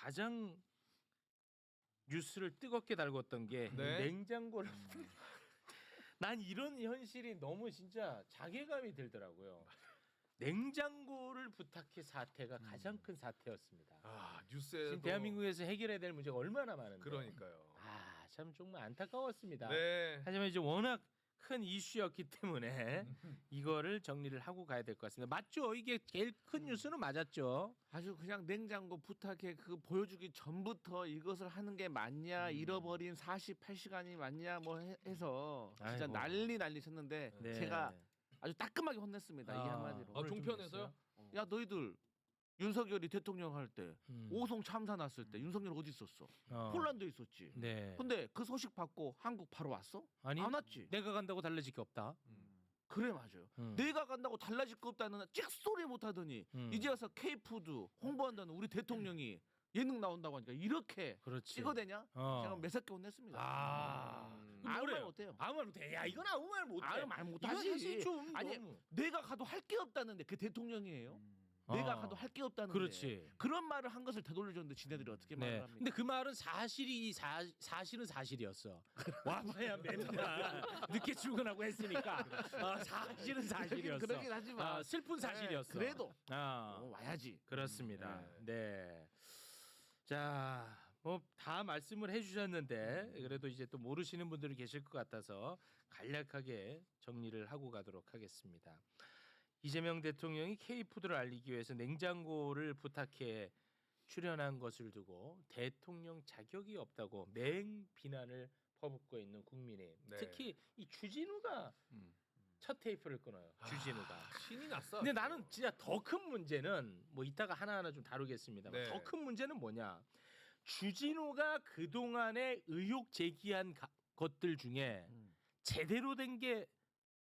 가장 뉴스를 뜨겁게 달궜던 게 네. 냉장고를 난 이런 현실이 너무 진짜 자괴감이 들더라고요. 냉장고를 부탁해 사태가 가장 큰 사태였습니다. 아 뉴스에 지금 대한민국에서 해결해야 될 문제가 얼마나 많은데. 그러니까요. 참 정말 안타까웠습니다. 네. 하지만 이제 워낙 큰 이슈였기 때문에 이거를 정리를 하고 가야 될 것 같습니다. 맞죠? 이게 제일 큰 뉴스는 맞았죠. 아주 그냥 냉장고 부탁해 그 보여주기 전부터 이것을 하는 게 맞냐 잃어버린 48시간이 맞냐 뭐 해서 진짜 아이고. 난리 쳤는데 네. 제가 아주 따끔하게 혼냈습니다. 이 한마디로. 아 종편에서요? 야 너희들 윤석열이 대통령 할 때 음. 오송 참사 났을 때 윤석열 어디 있었어? 폴란드에 있었지. 네. 근데 그 소식 받고 한국 바로 왔어? 아니 안 왔지. 내가 간다고 달라질 게 없다. 그래 맞아요. 내가 간다고 달라질 거 없다는 찍소리 못 하더니 이제 와서 K푸드 홍보한다는 우리 대통령이 예능 나온다고 하니까 이렇게 그렇지. 찍어대냐? 제가 매섭게 혼냈습니다. 아무 아무 말 말 못해요. 아무 말 못해. 야 이건 아무 말 못해. 아무 말 이건 못하지. 사실 좀 아니 너무. 내가 가도 할 게 없다는데 그 대통령이에요. 내가 가도 할 게 없다는데 그렇지. 그런 말을 한 것을 되돌려줬는데 지네들이 어떻게 말을 네. 합니까? 근데 그 말은 사실은 사실이었어. 와봐야 맨날 늦게 출근하고 했으니까 사실은 사실이었어. 그러긴 하지만 슬픈 사실이었어. 그래도 와야지. 그렇습니다. 네. 네. 자, 뭐 다 말씀을 해주셨는데 그래도 이제 또 모르시는 분들이 계실 것 같아서 간략하게 정리를 하고 가도록 하겠습니다. 이재명 대통령이 K푸드를 알리기 위해서 냉장고를 부탁해 출연한 것을 두고 대통령 자격이 없다고 맹 비난을 퍼붓고 있는 국민의힘. 네. 특히 이 주진우가 첫 테이프를 끊어요. 주진우가. 신이 났어. 근데 나는 진짜 더 큰 문제는 뭐 이따가 하나하나 좀 다루겠습니다만 네. 더 큰 문제는 뭐냐. 주진우가 그동안에 의혹 제기한 것들 중에 제대로 된 게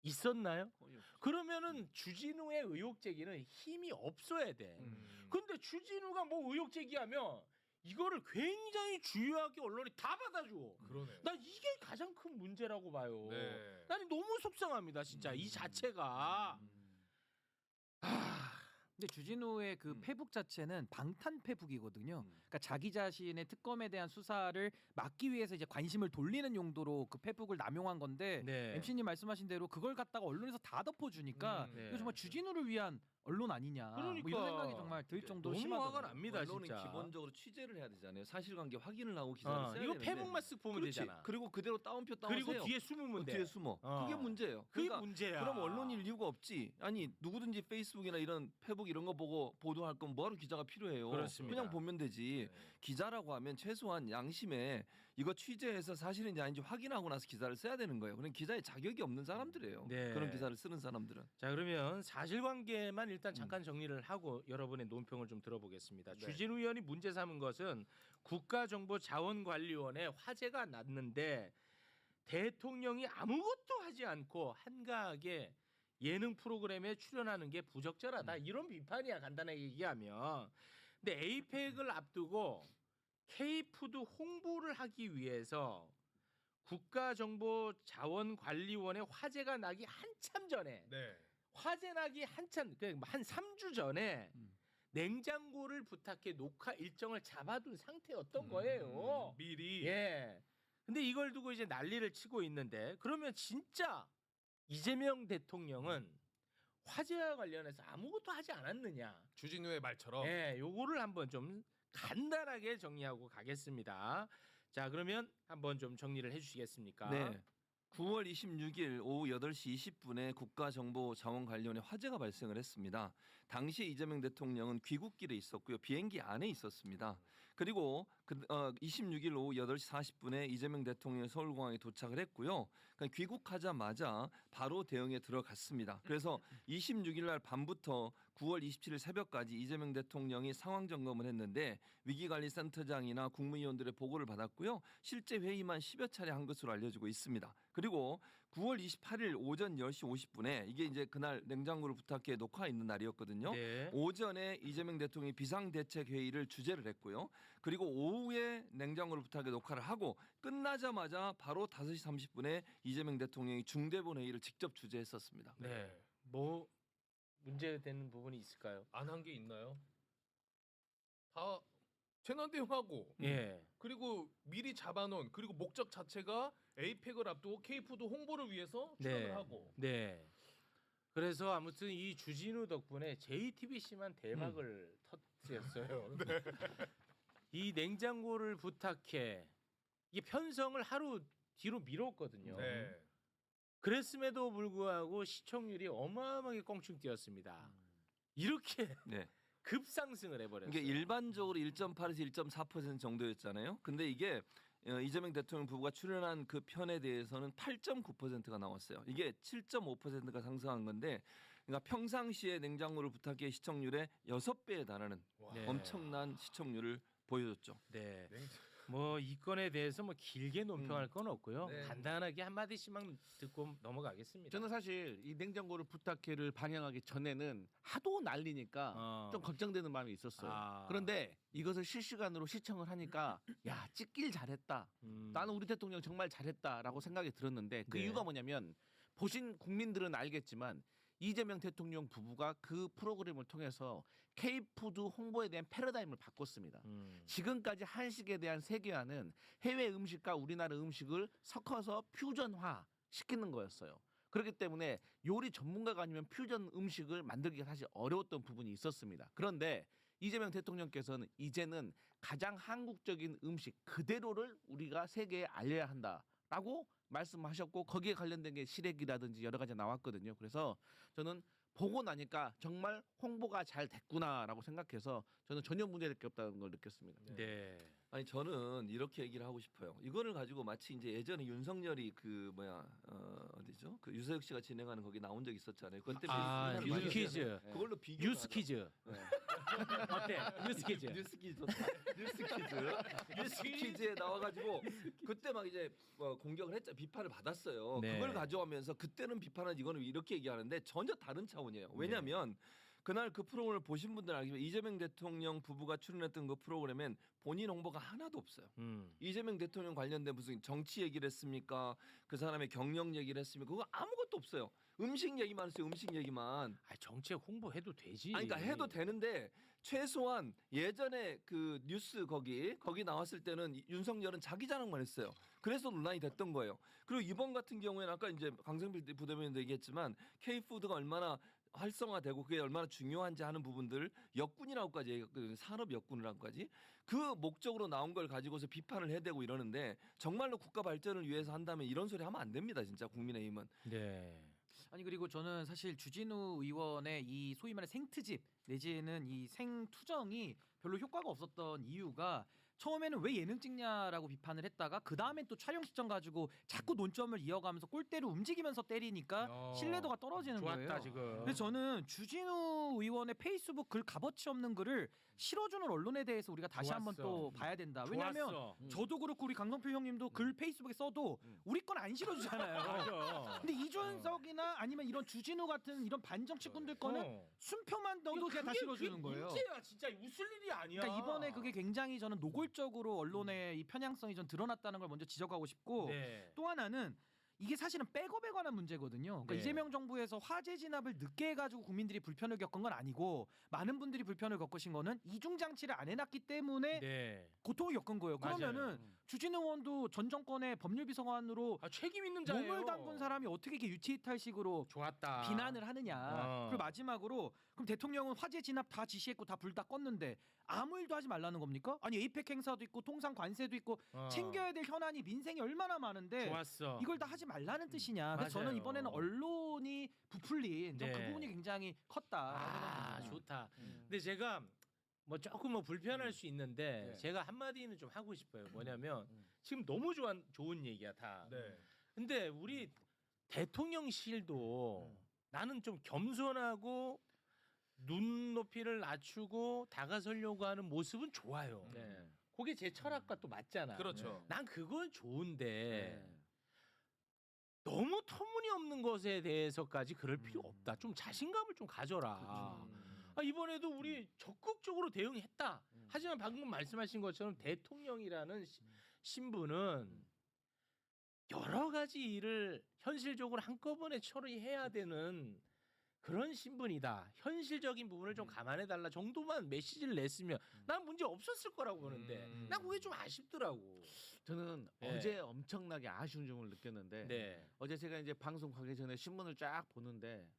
있었나요? 그러면은 주진우의 의혹 제기는 힘이 없어야 돼. 근데 주진우가 뭐 의혹 제기하면 이거를 굉장히 주요하게 언론이 다 받아줘. 그러네. 난 이게 가장 큰 문제라고 봐요. 네. 나는 너무 속상합니다, 진짜 이 자체가. 근데 주진우의 그 페북 자체는 방탄 페북이거든요. 그러니까 자기 자신의 특검에 대한 수사를 막기 위해서 이제 관심을 돌리는 용도로 그 페북을 남용한 건데 네. MC님 말씀하신 대로 그걸 갖다가 언론에서 다 덮어주니까 네. 이거 정말 주진우를 위한 언론 아니냐. 그러니까. 뭐 이런 생각이 정말 들 정도로 너무 심하더라고요. 화가 납니다, 언론은 진짜. 기본적으로 취재를 해야 되잖아요. 사실관계 확인을 하고 기사를 써야 이거 되는데. 페북만 쓱 보면 그렇지. 되잖아. 그리고 그대로 따옴표 따오세요. 그리고 뒤에 숨으면 돼. 뒤에 숨어. 그게 문제예요. 그게 그러니까 문제야. 그럼 언론일 이유가 없지. 아니 누구든지 페이스북이나 이런 페북 이런 거 보고 보도할 건 뭐하러 기자가 필요해요. 그렇습니다. 그냥 보면 되지. 기자라고 하면 최소한 양심에 이거 취재해서 사실인지 아닌지 확인하고 나서 기사를 써야 되는 거예요. 그럼 기자의 자격이 없는 사람들이에요. 네. 그런 기사를 쓰는 사람들은. 자, 그러면 사실관계만 일단 잠깐 정리를 하고 여러분의 논평을 좀 들어보겠습니다. 주진우 의원이 문제 삼은 것은 국가정보자원관리원에 화제가 났는데 대통령이 아무것도 하지 않고 한가하게 예능 프로그램에 출연하는 게 부적절하다. 이런 비판이야, 간단하게 얘기하면. 근데 에이펙을 앞두고 K푸드 홍보를 하기 위해서 국가정보자원관리원에 화제가 나기 한참 전에 네. 화재 나기 한참 한 3주 전에 냉장고를 부탁해 녹화 일정을 잡아둔 상태였던 거예요. 미리. 예. 근데 이걸 두고 이제 난리를 치고 있는데 그러면 진짜 이재명 대통령은 화재와 관련해서 아무것도 하지 않았느냐? 주진우의 말처럼. 예, 요거를 한번 좀 간단하게 정리하고 가겠습니다. 자, 그러면 한번 좀 정리를 해 주시겠습니까? 네. 9월 26일 오후 8시 20분에 국가정보자원관리원에 화재가 발생을 했습니다. 당시 이재명 대통령은 귀국길에 있었고요. 비행기 안에 있었습니다. 그리고 26일 오후 8시 40분에 이재명 대통령이 서울공항에 도착을 했고요. 그러니까 귀국하자마자 바로 대응에 들어갔습니다. 그래서 26일 날 밤부터 9월 27일 새벽까지 이재명 대통령이 상황 점검을 했는데 위기관리센터장이나 국무위원들의 보고를 받았고요. 실제 회의만 10여 차례 한 것으로 알려지고 있습니다. 그리고 9월 28일 오전 10시 50분에 이게 이제 그날 냉장고를 부탁해 녹화 있는 날이었거든요. 네. 오전에 이재명 대통령이 비상대책회의를 주재를 했고요. 그리고 오후에 냉장고를 부탁해 녹화를 하고 끝나자마자 바로 5시 30분에 이재명 대통령이 중대본 회의를 직접 주재했었습니다. 네. 뭐 문제되는 부분이 있을까요? 안 한 게 있나요? 다 재난 대응하고 예. 그리고 미리 잡아놓은 그리고 목적 자체가 에이펙을 앞두고 K푸드 홍보를 위해서 출연을 네. 하고 네. 그래서 아무튼 이 주진우 덕분에 JTBC만 대박을 터뜨렸어요. 이 냉장고를 부탁해 이게 편성을 하루 뒤로 미뤘거든요. 네. 그랬음에도 불구하고 시청률이 어마어마하게 껑충 뛰었습니다. 이렇게 네. 급상승을 해버렸어요. 이게 일반적으로 1.8에서 1.4% 정도였잖아요. 근데 이게 이재명 대통령 부부가 출연한 그 편에 대해서는 8.9%가 나왔어요. 이게 7.5%가 상승한 건데, 그러니까 평상시에 냉장고를 부탁해 시청률의 6배에 달하는 네. 엄청난 시청률을 보여줬죠. 네. 뭐 이 건에 대해서 뭐 길게 논평할 건 없고요. 네. 간단하게 한 마디씩만 듣고 넘어가겠습니다. 저는 사실 이 냉장고를 부탁해를 방영하기 전에는 하도 난리니까 좀 걱정되는 마음이 있었어요. 아. 그런데 이것을 실시간으로 시청을 하니까 야 찍길 잘했다. 나는 우리 대통령 정말 잘했다라고 생각이 들었는데 그 네. 이유가 뭐냐면 보신 국민들은 알겠지만 이재명 대통령 부부가 그 프로그램을 통해서 K푸드 홍보에 대한 패러다임을 바꿨습니다. 지금까지 한식에 대한 세계화는 해외 음식과 우리나라 음식을 섞어서 퓨전화 시키는 거였어요. 그렇기 때문에 요리 전문가가 아니면 퓨전 음식을 만들기가 사실 어려웠던 부분이 있었습니다. 그런데 이재명 대통령께서는 이제는 가장 한국적인 음식 그대로를 우리가 세계에 알려야 한다라고 말씀하셨고 거기에 관련된 게 시래기라든지 여러 가지 나왔거든요. 그래서 저는 보고 나니까 정말 홍보가 잘 됐구나라고 생각해서 저는 전혀 문제될 게 없다는 걸 느꼈습니다. 네. 아니 저는 이렇게 얘기를 하고 싶어요. 이거를 가지고 마치 이제 예전에 윤석열이 그 어디죠? 그 유서혁 씨가 진행하는 거기 나온 적 있었잖아요. 그것 때문에 아, 비난을 많이 뉴스퀴즈. 했잖아요. 네. 그걸로 비교 뉴스퀴즈. 어때? 뉴스퀴즈. 뉴스퀴즈 좋다. 뉴스퀴즈에 나와가지고 그때 막 이제 공격을 했죠. 비판을 받았어요. 네. 그걸 가져오면서 그때는 비판은 이거는 이렇게 얘기하는데 전혀 다른 차원이에요. 왜냐하면 그날 그 프로그램을 보신 분들은 알겠지만 이재명 대통령 부부가 출연했던 그 프로그램엔 본인 홍보가 하나도 없어요. 이재명 대통령 관련된 무슨 정치 얘기를 했습니까? 그 사람의 경력 얘기를 했습니까? 그거 아무것도 없어요. 음식 얘기만 했어요. 음식 얘기만. 아, 정책 홍보해도 되지. 아니, 그러니까 해도 되는데 최소한 예전에 그 뉴스 거기 나왔을 때는 윤석열은 자기 자랑만 했어요. 그래서 논란이 됐던 거예요. 그리고 이번 같은 경우에는 아까 이제 강성필 부대변인도 얘기했지만 K푸드가 얼마나 활성화되고 그게 얼마나 중요한지 하는 부분들 역군이라고까지 얘기했거든요. 산업 역군이라고까지 그 목적으로 나온 걸 가지고서 비판을 해대고 이러는데 정말로 국가 발전을 위해서 한다면 이런 소리 하면 안 됩니다. 진짜 국민의힘은. 네. 아니 그리고 저는 사실 주진우 의원의 이 소위 말해 생트집 내지는 이 생투정이 별로 효과가 없었던 이유가 처음에는 왜 예능 찍냐라고 비판을 했다가 그 다음에 또 촬영 시점 가지고 자꾸 논점을 이어가면서 골대로 움직이면서 때리니까 신뢰도가 떨어지는 좋았다 거예요. 지금. 그래서 저는 주진우 의원의 페이스북 글 값어치 없는 글을 실어주는 언론에 대해서 우리가 다시 한번 좋았어. 또 봐야 된다. 왜냐하면 좋았어. 저도 그렇고 우리 강성필 형님도 글 페이스북에 써도 우리 건 안 실어주잖아요. 맞아. 근데 이준석이나 아니면 이런 주진우 같은 이런 반정치꾼들 거는 순표만 넣어도 그냥 다 실어주는 거예요. 문제야 진짜 웃을 일이 아니야. 그러니까 이번에 그게 굉장히 저는 노골적으로 언론의 이 편향성이 좀 드러났다는 걸 먼저 지적하고 싶고 네. 또 하나는 이게 사실은 백업에 관한 문제거든요. 그러니까 네. 이재명 정부에서 화재 진압을 늦게 해가지고 국민들이 불편을 겪은 건 아니고 많은 분들이 불편을 겪으신 거는 이중 장치를 안 해놨기 때문에 네. 고통을 겪은 거예요. 맞아요. 그러면은 주진우 의원도 전 정권의 법률비서관으로 아, 책임 있는 자예요. 몸을 담근 사람이 어떻게 이렇게 유치이탈식으로 좋았다. 비난을 하느냐. 어. 그리고 마지막으로 그럼 대통령은 화재 진압 다 지시했고 다 불 다 껐는데 아무 일도 하지 말라는 겁니까? 아니 에이펙 행사도 있고 통상 관세도 있고 챙겨야 될 현안이 민생이 얼마나 많은데 좋았어. 이걸 다 하지 말라는 뜻이냐. 그래서 맞아요. 저는 이번에는 언론이 부풀린 좀 그 네. 부분이 굉장히 컸다. 아 좋다. 근데 제가 뭐 조금 뭐 불편할 수 있는데 네. 제가 한마디는 좀 하고 싶어요. 뭐냐면 지금 너무 좋은 얘기야 다. 네. 근데 우리 대통령실도 나는 좀 겸손하고 눈높이를 낮추고 다가서려고 하는 모습은 좋아요. 네. 그게 제 철학과 또 맞잖아. 그렇죠. 난 그건 좋은데 네. 너무 터무니없는 것에 대해서까지 그럴 필요 없다. 좀 자신감을 좀 가져라. 아, 이번에도 우리 적극적으로 대응했다. 하지만 방금 말씀하신 것처럼 대통령이라는 신분은 여러 가지 일을 현실적으로 한꺼번에 처리해야 되는 그런 신분이다. 현실적인 부분을 좀 감안해 달라 정도만 메시지를 냈으면 난 문제 없었을 거라고 보는데 난 그게 좀 아쉽더라고. 저는 네. 어제 엄청나게 아쉬운 점을 느꼈는데 네. 어제 제가 이제 방송 가기 전에 신문을 쫙 보는데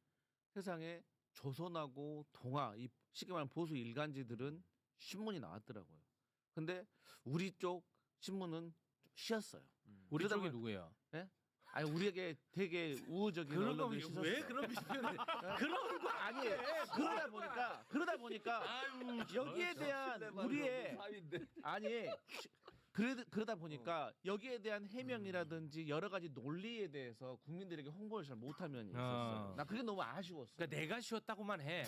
세상에 조선하고 동아 이 쉽게 말하면 보수 일간지들은 신문이 나왔더라고요. 근데 우리 쪽 신문은 좀 쉬었어요. 우리 그러다 쪽이 보니- 누구예요? 아니 우리에게 되게 우호적인 그런 거 언론들이 왜 씻었어요. 그런 비판을 그런 거 아니 그러다 보니까 아유 여기에 대한 우리의 아니 그러다 보니까 여기에 대한 해명이라든지 여러 가지 논리에 대해서 국민들에게 홍보를 잘 못하면 있었어요. 나 그게 너무 아쉬웠어. 그러니까 내가 쉬었다고만 해.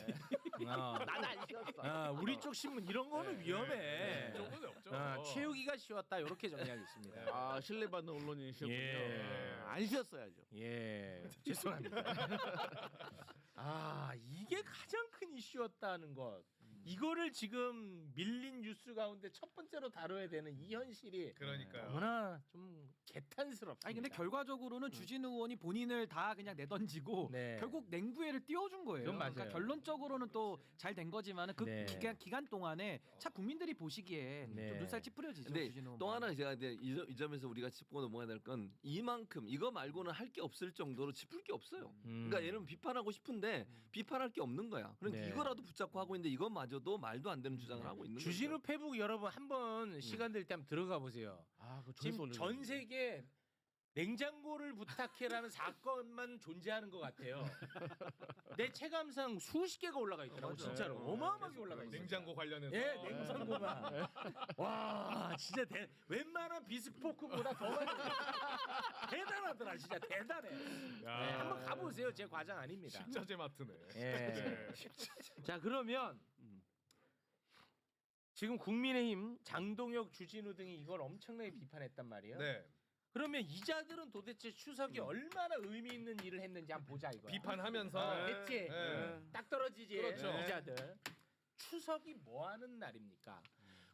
나는 안 쉬었어. 우리 쪽 신문 이런 거는 위험해. 조건이 없죠. 최욱이가 쉬었다 이렇게 정리하겠습니다. 아 신뢰받는 언론이셨군요. 예. 안 쉬었어야죠. 예, 죄송합니다. 이게 가장 큰 이슈였다는 것. 이거를 지금 밀린 뉴스 가운데 첫 번째로 다뤄야 되는 이 현실이 그러니까요. 너무나 좀 개탄스럽습니다. 아니 근데 결과적으로는 주진우 의원이 본인을 다 그냥 내던지고 네. 결국 냉부회를 띄워준 거예요. 그건 맞아요. 그러니까 결론적으로는 또 잘 된 거지만은 그 네. 기간 동안에 참 국민들이 보시기에 네. 좀 눈살 찌푸려지죠. 근데 주진우 또 의원. 하나 제가 이제 이 점에서 우리가 짚고 넘어가야 될 건 이만큼 이거 말고는 할 게 없을 정도로 짚을 게 없어요. 그러니까 얘는 비판하고 싶은데 비판할 게 없는 거야. 그러니까 네. 이거라도 붙잡고 하고 있는데 이것마저도 말도 안 되는 주장을 하고 있는 거죠. 주진우 페북 여러분 한번 시간 될 때 한번 들어가 보세요. 아, 그 지금 전 세계 냉장고를 부탁해라는 사건만 존재하는 것 같아요. 내 체감상 수십 개가 올라가 있더라고. 진짜로 어마어마하게 올라가 있어요. 냉장고 관련해서. 예, 냉장고만. 와, 진짜 웬만한 비스포크보다 더 많이 대단하더라, 진짜 대단해. 야. 네, 한번 가보세요, 제 과장 아닙니다. 식자재 마트네. 예. 자, 그러면 지금 국민의힘 장동혁, 주진우 등이 이걸 엄청나게 비판했단 말이에요. 네. 그러면 이자들은 도대체 추석에 얼마나 의미 있는 일을 했는지 한번 보자 이거야. 비판하면서. 했지. 네. 딱 떨어지지. 그렇죠. 이자들. 추석이 뭐 하는 날입니까?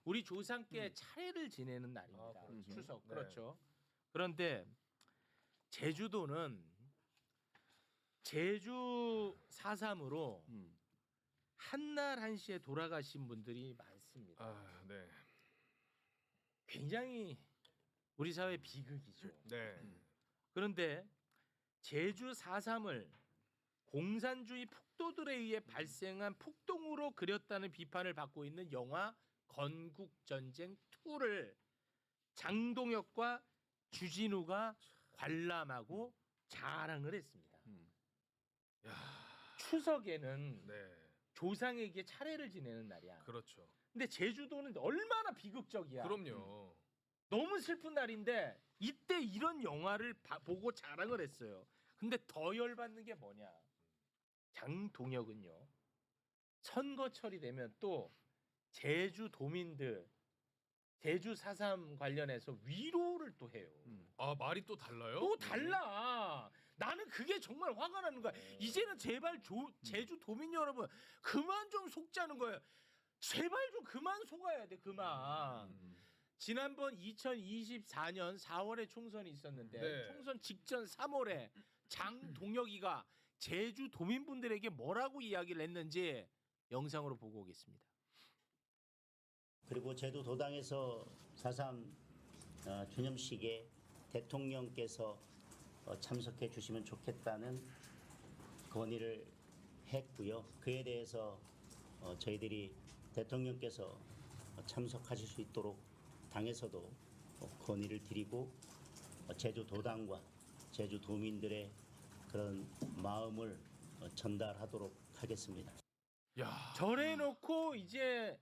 우리 조상께 차례를 지내는 날입니다. 아, 그렇죠. 추석. 네. 그렇죠. 그런데 제주도는 제주 4.3으로 한날 한시에 돌아가신 분들이 많습니다. 아, 네. 굉장히 우리 사회 비극이죠. 네. 그런데 제주 4.3을 공산주의 폭도들에 의해 발생한 폭동으로 그렸다는 비판을 받고 있는 영화 건국전쟁 2를 장동혁과 주진우가 관람하고 자랑을 했습니다. 야. 추석에는 네. 조상에게 차례를 지내는 날이야. 그렇죠. 근데 제주도는 얼마나 비극적이야. 그럼요. 너무 슬픈 날인데 이때 이런 영화를 보고 자랑을 했어요. 근데 더 열받는 게 뭐냐? 장동혁은요. 선거철이 되면 또 제주 도민들 제주 4.3 관련해서 위로를 또 해요. 아, 말이 또 달라요? 또 달라. 나는 그게 정말 화가 나는 거야. 이제는 제발 제주 도민 여러분 그만 좀 속자는 거예요. 제발 좀 그만 속아야 돼. 그만. 지난번 2024년 4월에 총선이 있었는데 네. 총선 직전 3월에 장동혁이가 제주 도민분들에게 뭐라고 이야기를 했는지 영상으로 보고 오겠습니다. 그리고 제주 도당에서 4.3 기념식에 대통령께서 참석해 주시면 좋겠다는 건의를 했고요. 그에 대해서 저희들이 대통령께서 참석하실 수 있도록 당에서도 건의를 드리고 제주 도당과 제주 도민들의 그런 마음을 전달하도록 하겠습니다. 야. 절해놓고 이제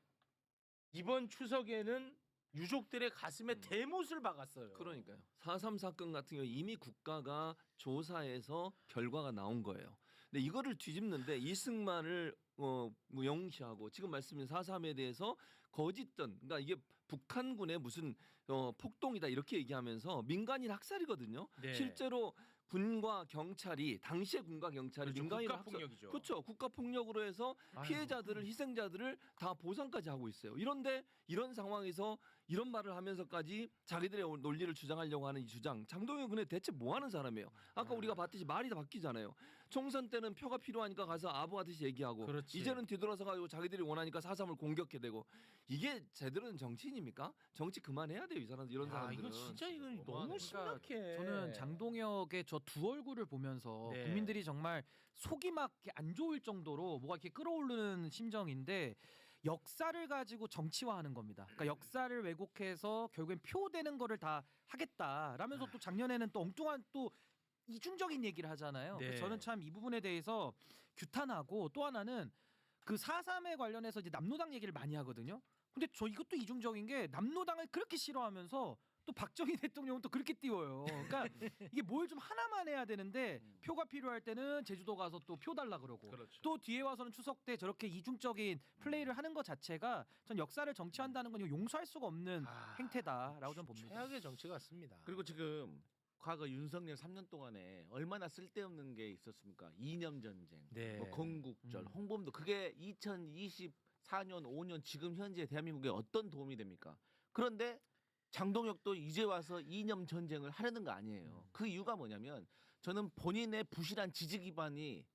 이번 추석에는 유족들의 가슴에 대못을 박았어요. 그러니까요. 4.3 사건 같은 경우 이미 국가가 조사해서 결과가 나온 거예요. 근데 이거를 뒤집는데 이승만을 영시하고 지금 말씀드린 4.3에 대해서 거짓던 그러니까 이게 북한군의 무슨 폭동이다 이렇게 얘기하면서 민간인 학살이거든요. 네. 실제로 군과 경찰이 당시에 군과 경찰이 그렇죠. 민간인 국가폭력이죠. 그렇죠. 국가 폭력으로 해서 피해자들을 희생자들을 다 보상까지 하고 있어요. 이런데 이런 상황에서 이런 말을 하면서까지 자기들의 논리를 주장하려고 하는 이 주장. 장동혁 근데 대체 뭐 하는 사람이에요? 아까 우리가 봤듯이 말이 다 바뀌잖아요. 총선 때는 표가 필요하니까 가서 아부하듯이 얘기하고 그렇지. 이제는 뒤돌아서 가지고 자기들이 원하니까 4.3을 공격해대고 이게 제대로 된 정치인입니까? 정치 그만해야 돼요. 이 사람들 이런 야, 사람들은. 이거 진짜 이거 너무 너무하네. 심각해. 저는 장동혁의 저 두 얼굴을 보면서 네. 국민들이 정말 속이 막 이렇게 안 좋을 정도로 뭐가 이렇게 끌어오르는 심정인데 역사를 가지고 정치화하는 겁니다. 그러니까 역사를 왜곡해서 결국엔 표되는 거를 다 하겠다라면서 또 작년에는 또 엉뚱한 또 이중적인 얘기를 하잖아요. 네. 그래서 저는 참 이 부분에 대해서 규탄하고 또 하나는 그 4.3에 관련해서 이제 남노당 얘기를 많이 하거든요. 근데 저 이것도 이중적인 게 남노당을 그렇게 싫어하면서 또 박정희 대통령은 또 그렇게 띄워요. 그러니까 이게 뭘 좀 하나만 해야 되는데 표가 필요할 때는 제주도 가서 또 표 달라 그러고 그렇죠. 또 뒤에 와서는 추석 때 저렇게 이중적인 플레이를 하는 것 자체가 전 역사를 정치한다는 건 이거 용서할 수가 없는 아, 행태다라고 저는 봅니다. 최악의 정치 같습니다. 그리고 지금 과거 윤석열 3년 동안에 얼마나 쓸데없는 게 있었습니까? 이념 전쟁, 네. 뭐 건국절, 홍범도 그게 2024년, 5년 지금 현재 대한민국에 어떤 도움이 됩니까? 그런데 장동혁도 이제 와서 이념 전쟁을 하려는 거 아니에요. 그 이유가 뭐냐면 저는 본인의 부실한 지지 기반이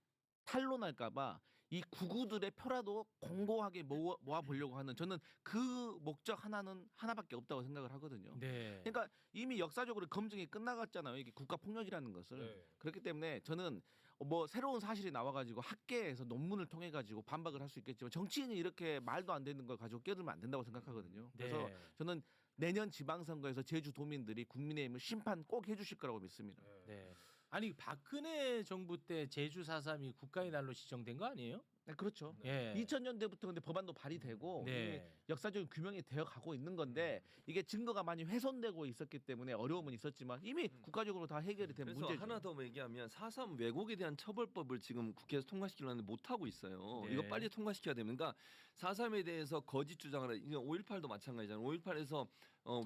탄로날까봐 이 구구들의 표라도 공고하게 모아 보려고 하는 저는 그 목적 하나밖에 없다고 생각을 하거든요. 네. 그러니까 이미 역사적으로 검증이 끝나갔잖아요. 이게 국가 폭력이라는 것을. 네. 그렇기 때문에 저는 뭐 새로운 사실이 나와가지고 학계에서 논문을 통해 가지고 반박을 할 수 있겠지만 정치인이 이렇게 말도 안 되는 걸 가지고 끼어들면 안 된다고 생각하거든요. 그래서 네. 저는 내년 지방선거에서 제주도민들이 국민의힘을 심판 꼭 해주실 거라고 믿습니다. 네. 아니 박근혜 정부 때 제주 4.3이 국가의 날로 지정된 거 아니에요? 네, 그렇죠. 예. 2000년대부터 근데 법안도 발의되고 이미 네. 역사적인 규명이 되어 가고 있는 건데 이게 증거가 많이 훼손되고 있었기 때문에 어려움은 있었지만 이미 국가적으로 다 해결이 된 그래서 문제죠. 하나 더 얘기하면 4.3 왜곡에 대한 처벌법을 지금 국회에서 통과시키려고 하는데 못 하고 있어요. 네. 이거 빨리 통과시켜야 됩니다. 그러니까 4.3에 대해서 거짓 주장을 이게 5.18도 마찬가지잖아요. 5.18에서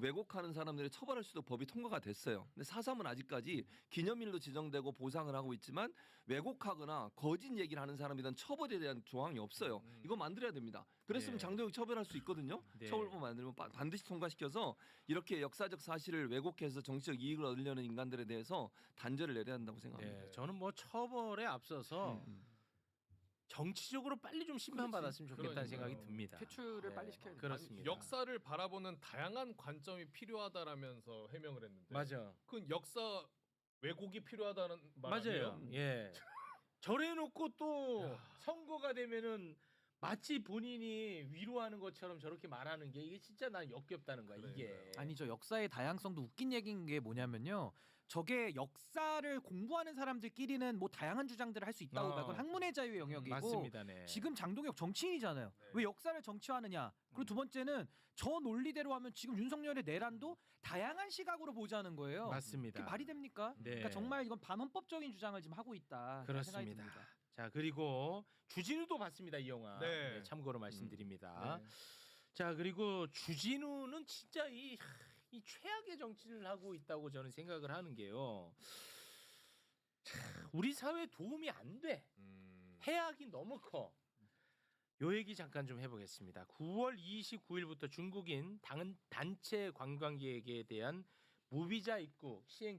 왜곡하는 사람들을 처벌할 수도 법이 통과가 됐어요. 근데 4.3은 아직까지 기념일로 지정되고 보상을 하고 있지만 왜곡하거나 거짓 얘기를 하는 사람에 대한 처벌에 대한 조항이 없어요. 이거 만들어야 됩니다. 그랬으면 네. 장동혁 처벌할 수 있거든요. 네. 처벌법 만들면 반드시 통과시켜서 이렇게 역사적 사실을 왜곡해서 정치적 이익을 얻으려는 인간들에 대해서 단죄를 내려야 한다고 생각합니다. 네. 저는 뭐 처벌에 앞서서 정치적으로 빨리 좀 심판받았으면 좋겠다는 그러니까요. 생각이 듭니다. 퇴출을 네. 빨리 시켜야 돼요. 그렇습니다. 역사를 바라보는 다양한 관점이 필요하다라면서 해명을 했는데 맞아. 그 역사 왜곡이 필요하다는 말 맞아요. 아니에요? 예. 저래놓고 또 야. 선거가 되면은 마치 본인이 위로하는 것처럼 저렇게 말하는 게 이게 진짜 난 역겹다는 거야. 이게. 그러니까요. 아니 저 역사의 다양성도 웃긴 얘기인 게 뭐냐면요. 저게 역사를 공부하는 사람들끼리는 뭐 다양한 주장들을 할 수 있다고 봐. 그건 학문의 자유의 영역이고 맞습니다. 네. 지금 장동혁 정치인이잖아요. 네. 왜 역사를 정치화하느냐? 그리고 두 번째는 저 논리대로 하면 지금 윤석열의 내란도 다양한 시각으로 보자는 거예요. 맞습니다. 그게 말이 됩니까? 네. 그러니까 정말 이건 반헌법적인 주장을 지금 하고 있다. 그런 생각이 그렇습니다. 듭니다. 자 그리고 주진우도 봤습니다 이 영화. 네. 참고로 말씀드립니다. 네. 자 그리고 주진우는 진짜 이 최악의 정치를 하고 있다고 저는 생각을 하는 게요. 참, 우리 사회에 도움이 안 돼. 해악이 너무 커. 요 얘기 잠깐 좀 해보겠습니다. 9월 29일부터 중국인 단체 관광객에 대한 무비자 입국 시행